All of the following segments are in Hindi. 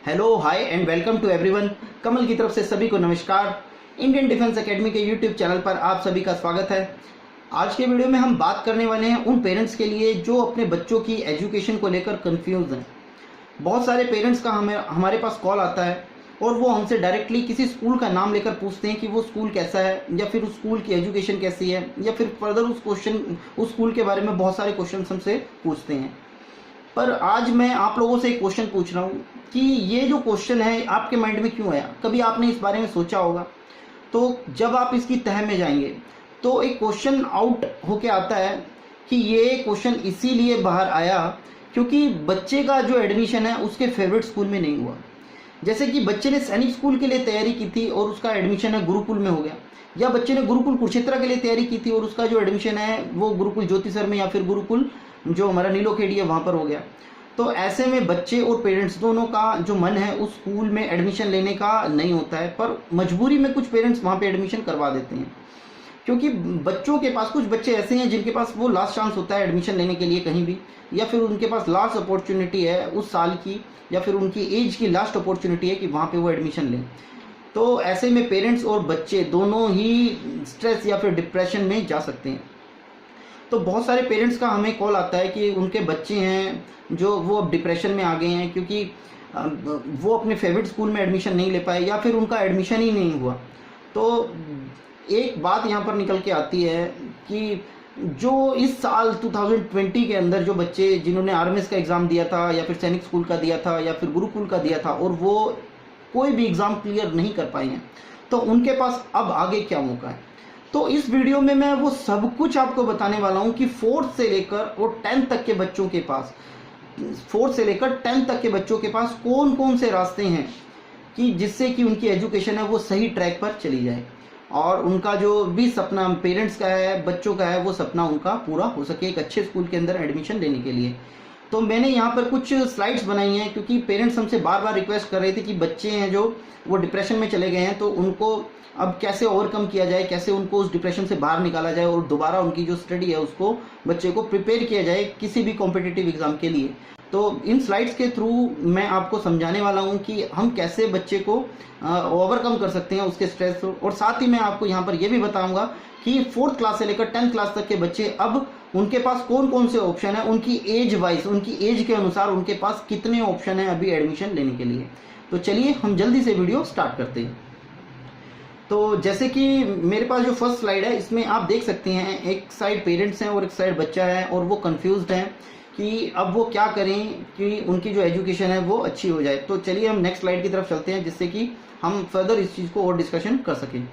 Hello hi and welcome to everyone. Kamal की तरफ से सभी को नमस्कार। इंडियन डिफेंस एकेडमी के यूट्यूब चैनल पर आप सभी का स्वागत है। आज के वीडियो में हम बात करने वाले हैं उन पेरेंट्स के लिए जो अपने बच्चों की एजुकेशन को लेकर कंफ्यूज हैं। बहुत सारे पेरेंट्स का हमारे पास कॉल आता है और वो हमसे डायरेक्टली किसी स्कूल का नाम लेकर पूछते हैं कि वो स्कूल कैसा है या फिर उस स्कूल की एजुकेशन कैसी है या फिर फर्दर उस स्कूल के बारे में बहुत सारे क्वेश्चन हमसे पूछते हैं। पर आज मैं आप लोगों से एक क्वेश्चन पूछ रहा हूँ कि ये जो क्वेश्चन है आपके माइंड में क्यों आया। कभी आपने इस बारे में सोचा होगा? तो जब आप इसकी तह में जाएंगे तो एक क्वेश्चन आउट होके आता है कि ये क्वेश्चन इसीलिए बाहर आया क्योंकि बच्चे का जो एडमिशन है उसके फेवरेट स्कूल में नहीं हुआ। जैसे कि बच्चे ने सैनिक स्कूल के लिए तैयारी की थी और उसका एडमिशन है गुरुकुल में हो गया, या बच्चे ने गुरुकुल कुरुक्षेत्र के लिए तैयारी की थी और उसका जो एडमिशन है वो गुरुकुल ज्योतिसर में या फिर गुरुकुल जो हमारा नीलोखेड़ी है वहाँ पर हो गया। तो ऐसे में बच्चे और पेरेंट्स दोनों का जो मन है उस स्कूल में एडमिशन लेने का नहीं होता है, पर मजबूरी में कुछ पेरेंट्स वहाँ पे एडमिशन करवा देते हैं क्योंकि बच्चों के पास, कुछ बच्चे ऐसे हैं जिनके पास वो लास्ट चांस होता है एडमिशन लेने के लिए कहीं भी, या फिर उनके पास लास्ट अपॉर्चुनिटी है उस साल की या फिर उनकी एज की लास्ट अपॉर्चुनिटी है कि वहाँ पे वो एडमिशन लें। तो ऐसे में पेरेंट्स और बच्चे दोनों ही स्ट्रेस या फिर डिप्रेशन में जा सकते हैं। तो बहुत सारे पेरेंट्स का हमें कॉल आता है कि उनके बच्चे हैं जो वो अब डिप्रेशन में आ गए हैं क्योंकि वो अपने फेवरेट स्कूल में एडमिशन नहीं ले पाए या फिर उनका एडमिशन ही नहीं हुआ। तो एक बात यहाँ पर निकल के आती है कि जो इस साल 2020 के अंदर जो बच्चे जिन्होंने आर्मीज का एग्ज़ाम दिया था या फिर सैनिक स्कूल का दिया था या फिर गुरुकुल का दिया था और वो कोई भी एग्ज़ाम क्लियर नहीं कर पाए हैं, तो उनके पास अब आगे क्या मौका है। तो इस वीडियो में मैं वो सब कुछ आपको बताने वाला हूँ कि 4th से लेकर और 10th तक के बच्चों के पास, 4th से लेकर 10th तक के बच्चों के पास कौन कौन से रास्ते हैं कि जिससे कि उनकी एजुकेशन है वो सही ट्रैक पर चली जाए और उनका जो भी सपना पेरेंट्स का है, बच्चों का है, वो सपना उनका पूरा हो सके एक अच्छे स्कूल के अंदर एडमिशन लेने के लिए। तो मैंने यहाँ पर कुछ स्लाइड्स बनाई हैं क्योंकि पेरेंट्स हमसे बार बार रिक्वेस्ट कर रहे थे कि बच्चे हैं जो वो डिप्रेशन में चले गए हैं, तो उनको अब कैसे ओवरकम किया जाए, कैसे उनको उस डिप्रेशन से बाहर निकाला जाए और दोबारा उनकी जो स्टडी है उसको बच्चे को प्रिपेयर किया जाए किसी भी कॉम्पिटिटिव एग्जाम के लिए। तो इन स्लाइड्स के थ्रू मैं आपको समझाने वाला हूं कि हम कैसे बच्चे को ओवरकम कर सकते हैं उसके स्ट्रेस, और साथ ही मैं आपको यहाँ पर यह भी बताऊंगा कि 4th क्लास से लेकर 10th क्लास तक के बच्चे अब उनके पास कौन कौन से ऑप्शन है, उनकी एज वाइज, उनकी एज के अनुसार उनके पास कितने ऑप्शन है अभी एडमिशन लेने के लिए। तो चलिए हम जल्दी से वीडियो स्टार्ट करते हैं। तो जैसे कि मेरे पास जो फर्स्ट स्लाइड है इसमें आप देख सकते हैं एक साइड पेरेंट्स हैं और एक साइड बच्चा है और वो कंफ्यूज्ड हैं कि अब वो क्या करें कि उनकी जो एजुकेशन है वो अच्छी हो जाए। तो चलिए हम नेक्स्ट स्लाइड की तरफ चलते हैं जिससे कि हम फर्दर इस चीज़ को और डिस्कशन कर सकें।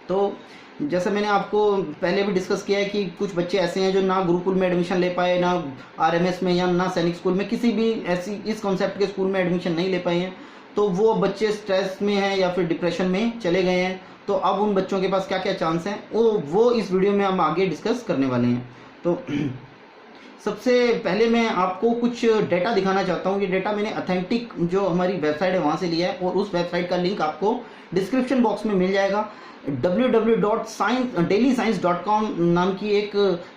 तो जैसा मैंने आपको पहले भी डिस्कस किया है कि कुछ बच्चे ऐसे हैं जो ना गुरुकुल में एडमिशन ले पाए, ना आरएमएस में या ना सैनिक स्कूल में, किसी भी ऐसी इस कॉन्सेप्ट के स्कूल में एडमिशन नहीं ले पाए हैं। तो वो बच्चे स्ट्रेस में हैं या फिर डिप्रेशन में चले गए हैं। तो अब उन बच्चों के पास क्या क्या चांस हैं वो इस वीडियो में हम आगे डिस्कस करने वाले हैं। तो सबसे पहले मैं आपको कुछ डेटा दिखाना चाहता हूँ। ये डेटा मैंने अथेंटिक जो हमारी वेबसाइट है वहाँ से लिया है और उस वेबसाइट का लिंक आपको डिस्क्रिप्शन बॉक्स में मिल जाएगा। www.dailyscience.com नाम की एक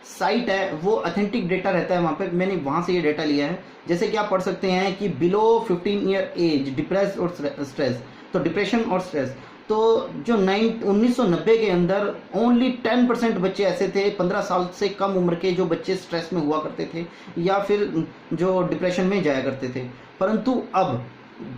साइट है, वो अथेंटिक डेटा रहता है वहाँ पे, मैंने वहाँ से ये डेटा लिया है। जैसे कि आप पढ़ सकते हैं कि बिलो 15 ईयर एज डिप्रेस और स्ट्रेस, तो डिप्रेशन और स्ट्रेस, तो जो 1990 के अंदर ओनली 10% बच्चे ऐसे थे 15 साल से कम उम्र के जो बच्चे स्ट्रेस में हुआ करते थे या फिर जो डिप्रेशन में जाया करते थे। परंतु अब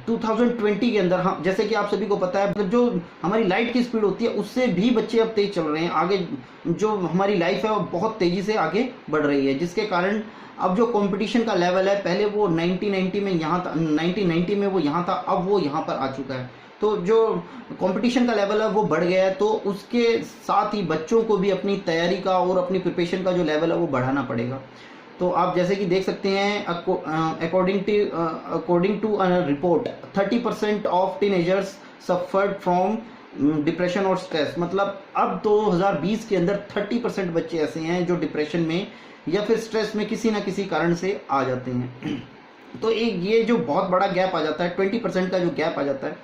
2020 के अंदर, हाँ, जैसे कि आप सभी को पता है जो हमारी लाइट की स्पीड होती है उससे भी बच्चे अब तेज चल रहे हैं। आगे जो हमारी लाइफ है वो बहुत तेज़ी से आगे बढ़ रही है, जिसके कारण अब जो कंपटीशन का लेवल है, पहले वो 1990 में यहाँ था, 1990 में वो यहाँ था, अब वो यहाँ पर आ चुका है। तो जो कंपटीशन का लेवल है वो बढ़ गया है, तो उसके साथ ही बच्चों को भी अपनी तैयारी का और अपनी प्रिपरेशन का जो लेवल है वो बढ़ाना पड़ेगा। तो आप जैसे कि देख सकते हैं according to a report 30% of teenagers suffered from depression और स्ट्रेस। मतलब अब 2020 के अंदर 30% बच्चे ऐसे हैं जो डिप्रेशन में या फिर स्ट्रेस में किसी ना किसी कारण से आ जाते हैं। तो एक ये जो बहुत बड़ा गैप आ जाता है, 20% का जो गैप आ जाता है,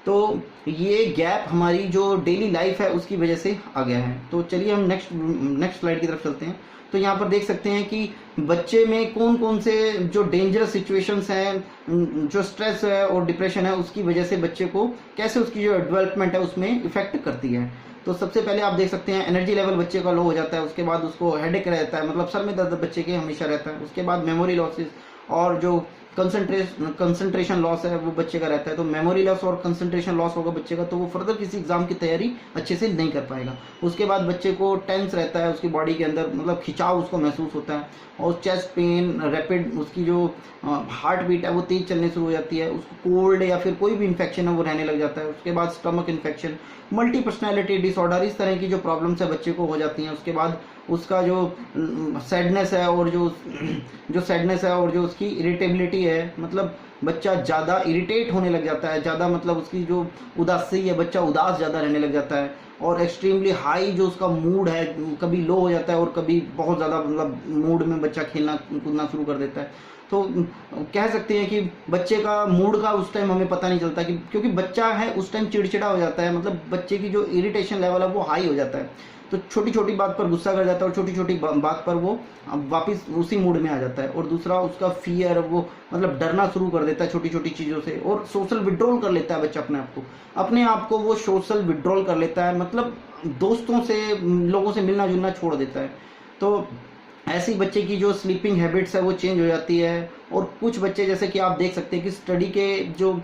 तो ये गैप हमारी जो डेली लाइफ है उसकी वजह से आ गया है। तो चलिए हम नेक्स्ट स्लाइड की तरफ चलते हैं। तो यहाँ पर देख सकते हैं कि बच्चे में कौन कौन से जो डेंजरस सिचुएशंस हैं, जो स्ट्रेस है और डिप्रेशन है, उसकी वजह से बच्चे को कैसे उसकी जो डेवलपमेंट है उसमें इफेक्ट करती है। तो सबसे पहले आप देख सकते हैं एनर्जी लेवल बच्चे का लो हो जाता है, उसके बाद उसको हेडेक रहता है, मतलब सर में दर्द बच्चे के हमेशा रहता है। उसके बाद मेमोरी लॉसेस और जो कंसंट्रेशन लॉस है वो बच्चे का रहता है। तो मेमोरी लॉस और कंसंट्रेशन लॉस होगा बच्चे का, तो वो फर्दर किसी एग्जाम की तैयारी अच्छे से नहीं कर पाएगा। उसके बाद बच्चे को टेंस रहता है, उसकी बॉडी के अंदर मतलब खिंचाव उसको महसूस होता है, और चेस्ट पेन, रैपिड उसकी जो हार्ट बीट है वो तेज चलने शुरू हो जाती है, उसको कोल्ड या फिर कोई भी इन्फेक्शन है वो रहने लग जाता है। उसके बाद stomach infection, multi personality disorder, इस तरह की जो प्रॉब्लम्स है बच्चे को हो जाती हैं। उसके बाद उसका जो सैडनेस है और जो सैडनेस है और जो उसकी इरिटेबिलिटी है, मतलब बच्चा ज़्यादा इरिटेट होने लग जाता है, ज़्यादा मतलब उसकी जो उदासी है, बच्चा उदास ज़्यादा रहने लग जाता है, और एक्सट्रीमली हाई जो उसका मूड है कभी लो हो जाता है और कभी बहुत ज़्यादा मतलब मूड में बच्चा खेलना कूदना शुरू कर देता है। तो कह सकते हैं कि बच्चे का मूड का उस टाइम हमें पता नहीं चलता, कि क्योंकि बच्चा है उस टाइम चिड़चिड़ा हो जाता है, मतलब बच्चे की जो इरिटेशन लेवल है वो हाई हो जाता है, तो छोटी छोटी बात पर गुस्सा कर जाता है और छोटी छोटी बात पर वो वापस उसी मूड में आ जाता है। और दूसरा उसका फियर, वो मतलब डरना शुरू कर देता है छोटी छोटी चीज़ों से, और सोशल विड्रॉल कर लेता है बच्चा अपने आप को वो सोशल विड्रॉल कर लेता है, मतलब दोस्तों से लोगों से मिलना जुलना छोड़ देता है। तो ऐसी बच्चे की जो स्लीपिंग हैबिट्स है वो चेंज हो जाती है। और कुछ बच्चे जैसे कि आप देख सकते हैं कि स्टडी के जो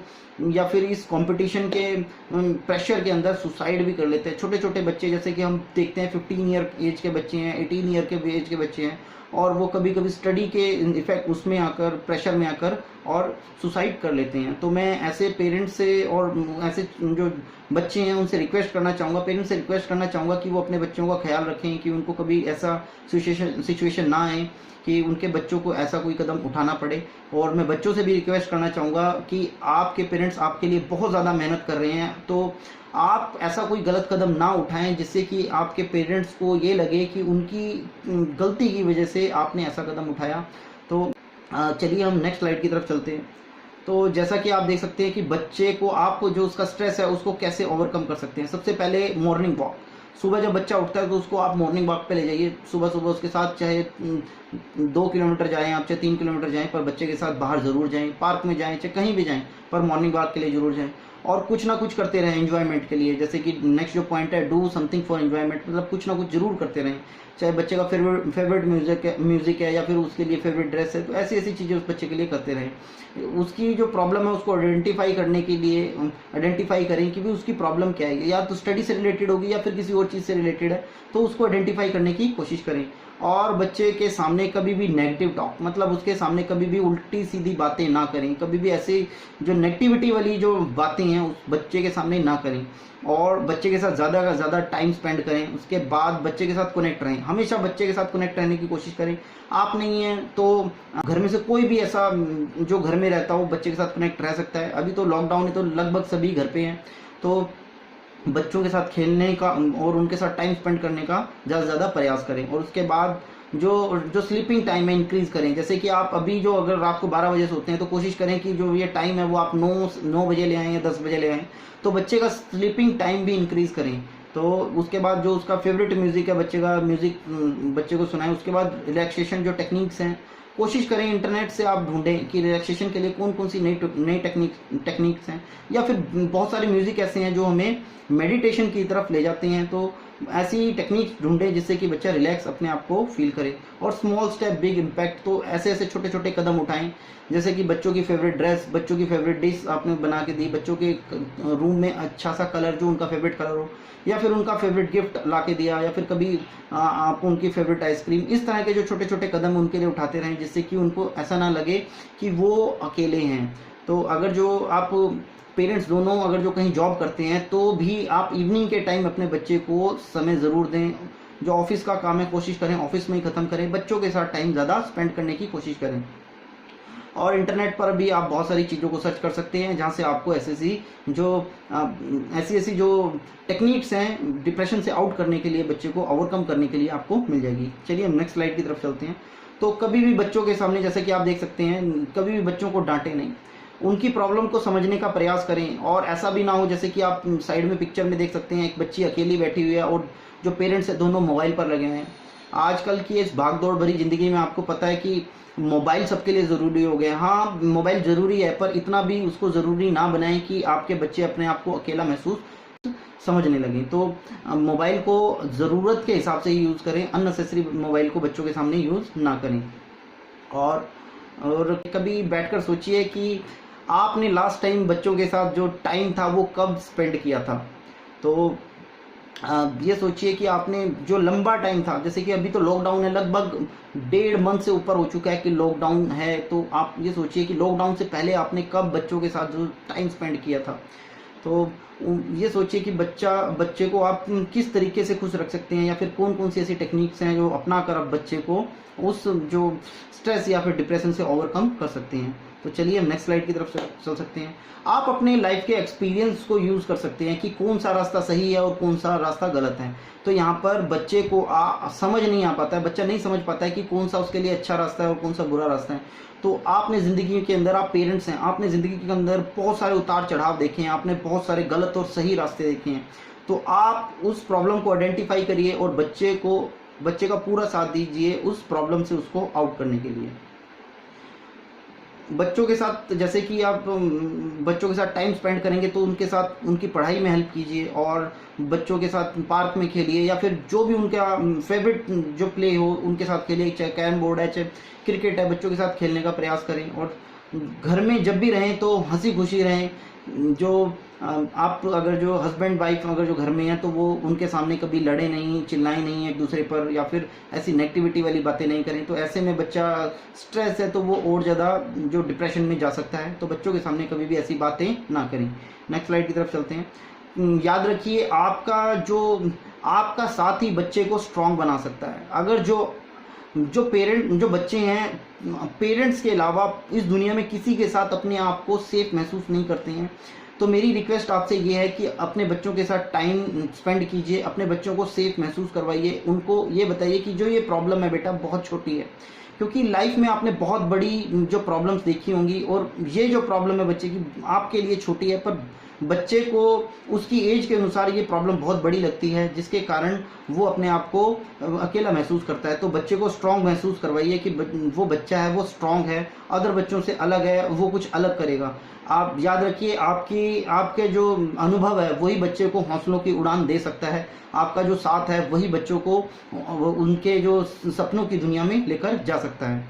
या फिर इस कंपटीशन के प्रेशर के अंदर सुसाइड भी कर लेते हैं। छोटे छोटे बच्चे जैसे कि हम देखते हैं 15 ईयर एज के बच्चे हैं, 18 ईयर के एज के बच्चे हैं, और वो कभी कभी स्टडी के इफेक्ट उसमें आकर, प्रेशर में आकर और सुसाइड कर लेते हैं। तो मैं ऐसे पेरेंट्स से और ऐसे जो बच्चे हैं उनसे रिक्वेस्ट करना चाहूँगा, पेरेंट्स से रिक्वेस्ट करना चाहूँगा कि वो अपने बच्चों का ख्याल रखें, कि उनको कभी ऐसा सिचुएशन ना आए कि उनके बच्चों को ऐसा कोई कदम उठाना पड़े। और मैं बच्चों से भी रिक्वेस्ट करना चाहूँगा कि आपके पेरेंट्स आपके लिए बहुत ज़्यादा मेहनत कर रहे हैं, तो आप ऐसा कोई गलत कदम ना उठाएं जिससे कि आपके पेरेंट्स को ये लगे कि उनकी गलती की वजह से आपने ऐसा कदम उठाया। तो चलिए हम नेक्स्ट स्लाइड की तरफ चलते हैं। तो जैसा कि आप देख सकते हैं कि बच्चे को आप जो उसका स्ट्रेस है उसको कैसे ओवरकम कर सकते हैं। सबसे पहले मॉर्निंग वॉक, सुबह जब बच्चा उठता है तो उसको आप मॉर्निंग वॉक पे ले जाइए। सुबह सुबह उसके साथ चाहे 2 किलोमीटर जाएं आप, चाहे 3 किलोमीटर जाएं, पर बच्चे के साथ बाहर ज़रूर जाएं, पार्क में जाएं, चाहे कहीं भी जाएं, पर मॉर्निंग वॉक के लिए ज़रूर जाएं। और कुछ ना कुछ करते रहें एंजॉयमेंट के लिए, जैसे कि नेक्स्ट जो पॉइंट है, डू समथिंग फॉर एंजॉयमेंट, मतलब कुछ ना कुछ जरूर करते रहें। चाहे बच्चे का फेवरेट म्यूजिक है या फिर उसके लिए फेवरेट ड्रेस है, तो ऐसी ऐसी चीज़ें उस बच्चे के लिए करते रहें। उसकी जो प्रॉब्लम है उसको आइडेंटिफाई करने के लिए आइडेंटिफाई करें कि भी उसकी प्रॉब्लम क्या है, या तो स्टडी से रिलेटेड होगी या फिर किसी और चीज़ से रिलेटेड है, तो उसको आइडेंटिफाई करने की कोशिश करें। और बच्चे के सामने कभी भी नेगेटिव टॉक, मतलब उसके सामने कभी भी उल्टी सीधी बातें ना करें, कभी भी ऐसे जो नेगेटिविटी वाली जो बातें हैं उस बच्चे के सामने ना करें। और बच्चे के साथ ज़्यादा से ज़्यादा टाइम स्पेंड करें। उसके बाद बच्चे के साथ कनेक्ट रहें, हमेशा बच्चे के साथ कनेक्ट रहने की कोशिश करें। आप नहीं हैं तो घर में से कोई भी ऐसा जो घर में रहता हो बच्चे के साथ कनेक्ट रह सकता है। अभी तो लॉकडाउन है तो लगभग सभी घर पे हैं, तो बच्चों के साथ खेलने का और उनके साथ टाइम स्पेंड करने का ज़्यादा से ज़्यादा प्रयास करें। और उसके बाद जो स्लीपिंग टाइम है इंक्रीज़ करें। जैसे कि आप अभी जो अगर रात को 12 बजे सोते हैं तो कोशिश करें कि जो ये टाइम है वो आप 9 बजे ले आएँ या 10 बजे ले आएँ, तो बच्चे का स्लीपिंग टाइम भी इंक्रीज़ करें। तो उसके बाद जो उसका फेवरेट म्यूज़िक है बच्चे का, म्यूज़िक बच्चे को सुनाएं। उसके बाद रिलैक्सेशन जो टेक्निक्स हैं कोशिश करें इंटरनेट से आप ढूंढें कि रिलैक्सेशन के लिए कौन कौन सी नई टेक्निक्स हैं, या फिर बहुत सारे म्यूज़िक ऐसे हैं जो हमें मेडिटेशन की तरफ ले जाते हैं। तो ऐसी टेक्निक्स ढूंढें जिससे कि बच्चा रिलैक्स अपने आप को फील करे। और स्मॉल स्टेप बिग इम्पैक्ट, तो ऐसे ऐसे छोटे छोटे कदम उठाएं, जैसे कि बच्चों की फेवरेट ड्रेस, बच्चों की फेवरेट डिश आपने बना के दी, बच्चों के रूम में अच्छा सा कलर जो उनका फेवरेट कलर हो, या फिर उनका फेवरेट गिफ्ट ला के दिया, या फिर कभी आप उनकी फेवरेट आइसक्रीम। इस तरह के जो छोटे छोटे कदम उनके लिए उठाते रहें जिससे कि उनको ऐसा ना लगे कि वो अकेले हैं। तो अगर जो आप पेरेंट्स दोनों अगर जो कहीं जॉब करते हैं तो भी आप इवनिंग के टाइम अपने बच्चे को समय ज़रूर दें। जो ऑफिस का काम है कोशिश करें ऑफिस में ही ख़त्म करें, बच्चों के साथ टाइम ज़्यादा स्पेंड करने की कोशिश करें। और इंटरनेट पर भी आप बहुत सारी चीज़ों को सर्च कर सकते हैं जहाँ से आपको ऐसी जो टेक्निक्स हैं डिप्रेशन से आउट करने के लिए, बच्चे को ओवरकम करने के लिए आपको मिल जाएगी। चलिए हम नेक्स्ट स्लाइड की तरफ चलते हैं। तो कभी भी बच्चों के सामने, जैसे कि आप देख सकते हैं, कभी भी बच्चों को डांटे नहीं, उनकी प्रॉब्लम को समझने का प्रयास करें। और ऐसा भी ना हो, जैसे कि आप साइड में पिक्चर में देख सकते हैं एक बच्ची अकेली बैठी हुई है और जो पेरेंट्स है दोनों मोबाइल पर लगे हैं। आजकल की इस भाग दौड़ भरी ज़िंदगी में आपको पता है कि मोबाइल सबके लिए ज़रूरी हो गया है। हाँ, मोबाइल ज़रूरी है, पर इतना भी उसको ज़रूरी ना बनाएं कि आपके बच्चे अपने आप को अकेला महसूस समझने लगे। तो मोबाइल को ज़रूरत के हिसाब से ही यूज़ करें, अननेसेसरी मोबाइल को बच्चों के सामने यूज़ ना करें। और कभी बैठकर सोचिए कि आपने लास्ट टाइम बच्चों के साथ जो टाइम था वो कब स्पेंड किया था। तो ये सोचिए कि आपने जो लंबा टाइम था, जैसे कि अभी तो लॉकडाउन है, लगभग 1.5 मंथ से ऊपर हो चुका है कि लॉकडाउन है, तो आप ये सोचिए कि लॉकडाउन से पहले आपने कब बच्चों के साथ जो टाइम स्पेंड किया था। तो ये सोचिए कि बच्चे को आप किस तरीके से खुश रख सकते हैं, या फिर कौन कौन सी ऐसी टेक्निक्स हैं जो अपना कर आप बच्चे को उस जो स्ट्रेस या फिर डिप्रेशन से ओवरकम कर सकते हैं। तो चलिए हम नेक्स्ट स्लाइड की तरफ चल सकते हैं। आप अपने लाइफ के एक्सपीरियंस को यूज़ कर सकते हैं कि कौन सा रास्ता सही है और कौन सा रास्ता गलत है। तो यहाँ पर बच्चे को समझ नहीं आ पाता है, बच्चा नहीं समझ पाता है कि कौन सा उसके लिए अच्छा रास्ता है और कौन सा बुरा रास्ता है। तो आपने ज़िंदगी के अंदर, आप पेरेंट्स हैं, आपने ज़िंदगी के अंदर बहुत सारे उतार चढ़ाव देखे हैं, आपने बहुत सारे गलत और सही रास्ते देखे हैं। तो आप उस प्रॉब्लम को आइडेंटिफाई करिए और बच्चे का पूरा साथ दीजिए उस प्रॉब्लम से उसको आउट करने के लिए। बच्चों के साथ, जैसे कि आप बच्चों के साथ टाइम स्पेंड करेंगे तो उनके साथ उनकी पढ़ाई में हेल्प कीजिए, और बच्चों के साथ पार्क में खेलिए, या फिर जो भी उनका फेवरेट जो प्ले हो उनके साथ खेलिए, चाहे कैरम बोर्ड है, चाहे क्रिकेट है, बच्चों के साथ खेलने का प्रयास करें। और घर में जब भी रहें तो हंसी खुशी रहें। जो आप अगर जो हस्बैंड वाइफ अगर जो घर में हैं तो वो उनके सामने कभी लड़े नहीं, चिल्लाएं नहीं एक दूसरे पर, या फिर ऐसी नेगेटिविटी वाली बातें नहीं करें। तो ऐसे में बच्चा स्ट्रेस है तो वो और ज़्यादा जो डिप्रेशन में जा सकता है। तो बच्चों के सामने कभी भी ऐसी बातें ना करें। नेक्स्ट स्लाइड की तरफ चलते हैं। याद रखिए, आपका साथ ही बच्चे को स्ट्रांग बना सकता है। अगर जो बच्चे हैं, पेरेंट्स के अलावा इस दुनिया में किसी के साथ अपने आप को सेफ महसूस नहीं करते हैं, तो मेरी रिक्वेस्ट आपसे ये है कि अपने बच्चों के साथ टाइम स्पेंड कीजिए, अपने बच्चों को सेफ महसूस करवाइए, उनको ये बताइए कि जो ये प्रॉब्लम है बेटा बहुत छोटी है। क्योंकि लाइफ में आपने बहुत बड़ी जो प्रॉब्लम्स देखी होंगी, और ये जो प्रॉब्लम है बच्चे की आपके लिए छोटी है, पर बच्चे को उसकी एज के अनुसार ये प्रॉब्लम बहुत बड़ी लगती है, जिसके कारण वो अपने आप को अकेला महसूस करता है। तो बच्चे को स्ट्रांग महसूस करवाइए कि वो बच्चा है, वो स्ट्रांग है, अदर बच्चों से अलग है, वो कुछ अलग करेगा। आप याद रखिए, आपके जो अनुभव है वही बच्चे को हौसलों की उड़ान दे सकता है। आपका जो साथ है वही बच्चों को उनके जो सपनों की दुनिया में लेकर जा सकता है।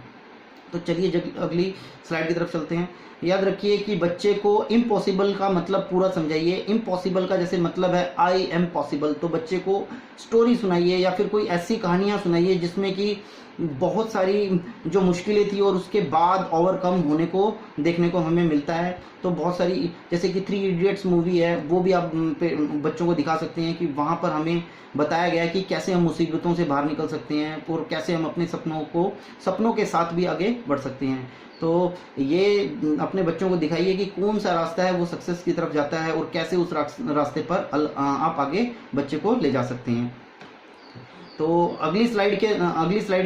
तो चलिए अगली स्लाइड की तरफ चलते हैं। याद रखिए कि बच्चे को इम्पॉसिबल का मतलब पूरा समझाइए। इम्पॉसिबल का जैसे मतलब है आई एम पॉसिबल। तो बच्चे को स्टोरी सुनाइए या फिर कोई ऐसी कहानियाँ सुनाइए जिसमें कि बहुत सारी जो मुश्किलें थी और उसके बाद ओवरकम होने को देखने को हमें मिलता है। तो बहुत सारी, जैसे कि 3 इडियट्स मूवी है, वो भी आप बच्चों को दिखा सकते हैं कि वहाँ पर हमें बताया गया है कि कैसे हम मुसीबतों से बाहर निकल सकते हैं और कैसे हम अपने सपनों के साथ भी आगे बढ़ सकते हैं। तो ये अपने बच्चों को दिखाइए कि कौन सा रास्ता है वो सक्सेस की तरफ जाता है और कैसे उस रास्ते पर आप आगे बच्चे को ले जा सकते हैं। तो अगली स्लाइड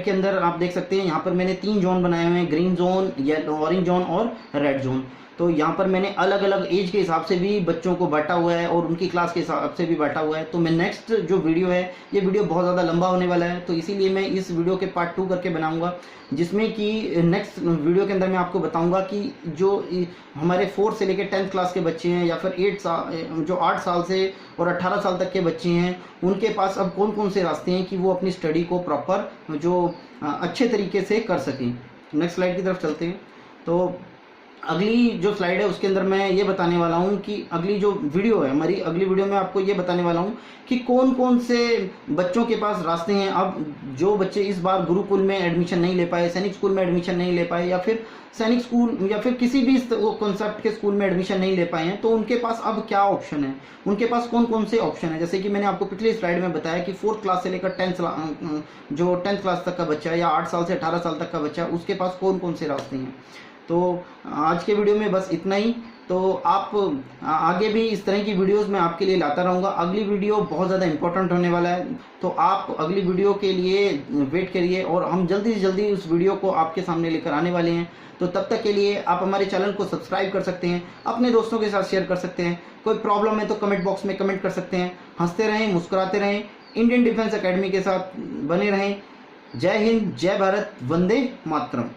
के अंदर आप देख सकते हैं, यहाँ पर मैंने 3 जोन बनाए हुए हैं, green zone, yellow orange zone और रेड जोन। तो यहाँ पर मैंने अलग अलग एज के हिसाब से भी बच्चों को बांटा हुआ है और उनकी क्लास के हिसाब से भी बांटा हुआ है। तो मैं नेक्स्ट जो वीडियो है, ये वीडियो बहुत ज़्यादा लंबा होने वाला है, तो इसीलिए मैं इस वीडियो के पार्ट 2 करके बनाऊंगा, जिसमें कि नेक्स्ट वीडियो के अंदर मैं आपको बताऊंगा कि जो हमारे 4 से लेकर 10th क्लास के बच्चे हैं या फिर 8 साल से और 18 साल तक के बच्चे हैं, उनके पास अब कौन कौन से रास्ते हैं कि वो अपनी स्टडी को प्रॉपर जो अच्छे तरीके से कर सकें। नेक्स्ट स्लाइड की तरफ चलते हैं। तो अगली जो स्लाइड है उसके अंदर मैं ये बताने वाला हूँ कि अगली जो वीडियो है हमारी, अगली वीडियो में आपको ये बताने वाला हूँ कि कौन कौन से बच्चों के पास रास्ते हैं। अब जो बच्चे इस बार गुरुकुल में एडमिशन नहीं ले पाए, सैनिक स्कूल में एडमिशन नहीं ले पाए, या फिर सैनिक स्कूल या फिर किसी भी कॉन्सेप्ट के स्कूल में एडमिशन नहीं ले पाए हैं, तो उनके पास अब क्या ऑप्शन है, उनके पास कौन कौन से ऑप्शन है। जैसे कि मैंने आपको पिछली स्लाइड में बताया कि 4th क्लास से लेकर 10th क्लास तक का बच्चा या 8 साल से 18 साल तक का बच्चा, उसके पास कौन कौन से रास्ते हैं। तो आज के वीडियो में बस इतना ही। तो आप आगे भी इस तरह की वीडियोस मैं आपके लिए लाता रहूँगा। अगली वीडियो बहुत ज़्यादा इंपॉर्टेंट होने वाला है, तो आप अगली वीडियो के लिए वेट करिए और हम जल्दी से जल्दी उस वीडियो को आपके सामने लेकर आने वाले हैं। तो तब तक के लिए आप हमारे चैनल को सब्सक्राइब कर सकते हैं, अपने दोस्तों के साथ शेयर कर सकते हैं। कोई प्रॉब्लम है तो कमेंट बॉक्स में कमेंट कर सकते हैं। हंसते रहें, मुस्कुराते रहें, इंडियन डिफेंस एकेडमी के साथ बने रहें। जय हिंद, जय भारत, वंदे मातरम।